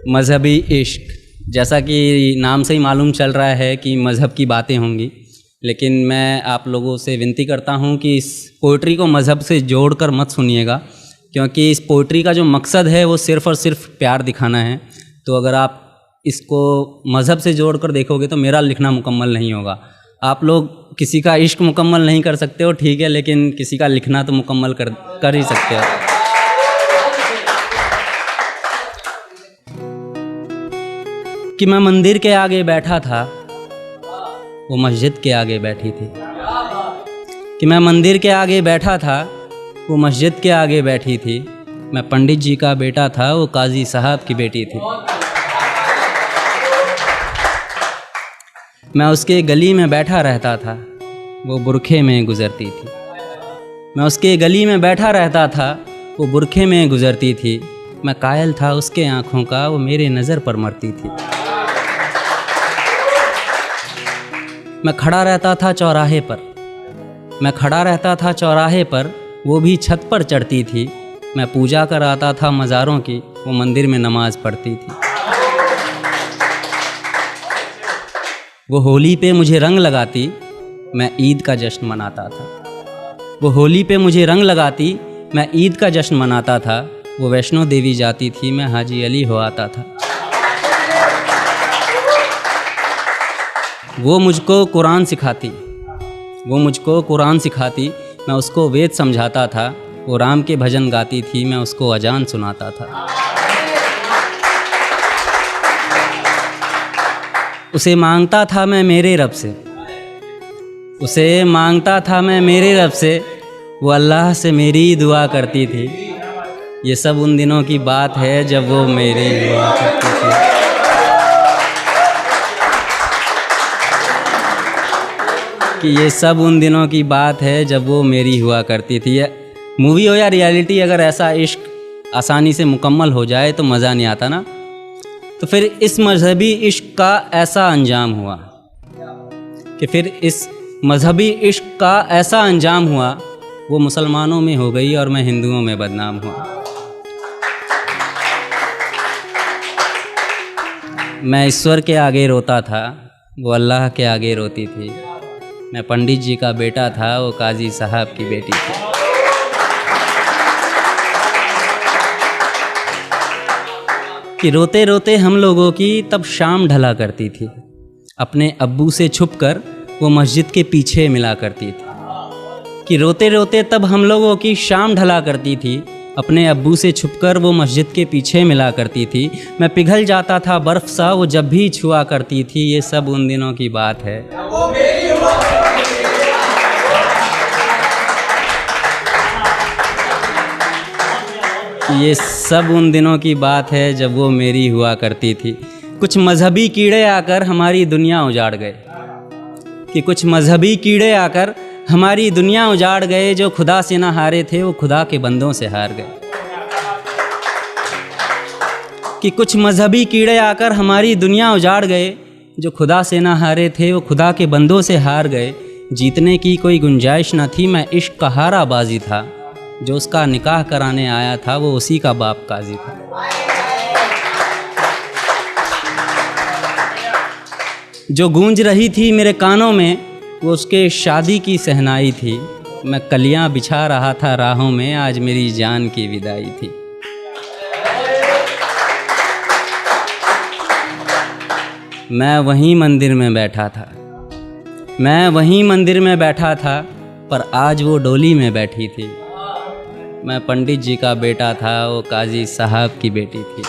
मज़हबी इश्क, जैसा कि नाम से ही मालूम चल रहा है कि मज़हब की बातें होंगी, लेकिन मैं आप लोगों से विनती करता हूं कि इस पोइट्री को मज़हब से जोड़कर मत सुनिएगा, क्योंकि इस पोइट्री का जो मकसद है वो सिर्फ़ और सिर्फ प्यार दिखाना है। तो अगर आप इसको मज़हब से जोड़कर देखोगे तो मेरा लिखना मुकम्मल नहीं होगा। आप लोग किसी का इश्क मुकम्मल नहीं कर सकते हो, ठीक है, लेकिन किसी का लिखना तो मुकम्मल कर ही सकते हो। कि मैं मंदिर के आगे बैठा था, वो मस्जिद के आगे बैठी थी। कि मैं मंदिर के आगे बैठा था, वो मस्जिद के आगे बैठी थी। मैं पंडित जी का बेटा था, वो काजी साहब की बेटी थी। मैं उसके गली में बैठा रहता था, वो बुरखे में गुज़रती थी। मैं उसके गली में बैठा रहता था, वो बुरखे में गुज़रती थी। मैं कायल था उसके आँखों का, वो मेरे नज़र पर मरती थी। मैं खड़ा रहता था चौराहे पर, मैं खड़ा रहता था चौराहे पर, वो भी छत पर चढ़ती थी। मैं पूजा कर आता था मज़ारों की, वो मंदिर में नमाज़ पढ़ती थी। वो होली पे मुझे रंग लगाती, मैं ईद का जश्न मनाता था। वो होली पे मुझे रंग लगाती, मैं ईद का जश्न मनाता था। वो वैष्णो देवी जाती थी, मैं हाजी अली हो आता था। वो मुझको कुरान सिखाती, वो मुझको कुरान सिखाती, मैं उसको वेद समझाता था। वो राम के भजन गाती थी, मैं उसको अजान सुनाता था। उसे मांगता था मैं मेरे रब से, उसे मांगता था मैं मेरे रब से, वो अल्लाह से मेरी दुआ करती थी। ये सब उन दिनों की बात है जब वो मेरे हुआ करती थी। कि ये सब उन दिनों की बात है जब वो मेरी हुआ करती थी। मूवी हो या रियलिटी, अगर ऐसा इश्क आसानी से मुकम्मल हो जाए तो मज़ा नहीं आता ना। तो फिर इस मजहबी इश्क का ऐसा अंजाम हुआ कि फिर इस मजहबी इश्क का ऐसा अंजाम हुआ, वो मुसलमानों में हो गई और मैं हिंदुओं में बदनाम हुआ। मैं ईश्वर के आगे रोता था, वो अल्लाह के आगे रोती थी। मैं पंडित जी का बेटा था, वो काजी साहब की बेटी थी। कि रोते रोते हम लोगों की तब शाम ढला करती थी। अपने अब्बू से छुपकर वो मस्जिद के पीछे मिला करती थी। कि रोते रोते तब हम लोगों की शाम ढला करती थी। अपने अब्बू से छुपकर वो मस्जिद के पीछे मिला करती थी। मैं पिघल जाता था बर्फ़ सा, वो जब भी छुआ करती थी। ये सब उन दिनों की बात है। ये सब उन दिनों की बात है जब वो मेरी हुआ करती थी। कुछ मजहबी कीड़े आकर हमारी दुनिया उजाड़ गए। कि कुछ मजहबी कीड़े आकर हमारी दुनिया उजाड़ गए। जो खुदा से ना हारे थे, वो खुदा के बंदों से हार गए। कि कुछ मजहबी कीड़े आकर हमारी दुनिया उजाड़ गए। जो खुदा से ना हारे थे, वो खुदा के बंदों से हार गए। जीतने की कोई गुंजाइश न थी, मैं इश्क का हारा बाजी था। जो उसका निकाह कराने आया था, वो उसी का बाप काजी था। जो गूंज रही थी मेरे कानों में, वो उसके शादी की सहनाई थी। मैं कलियां बिछा रहा था राहों में, आज मेरी जान की विदाई थी। मैं वहीं मंदिर में बैठा था, मैं वहीं मंदिर में बैठा था, पर आज वो डोली में बैठी थी। मैं पंडित जी का बेटा था, वो काजी साहब की बेटी थी।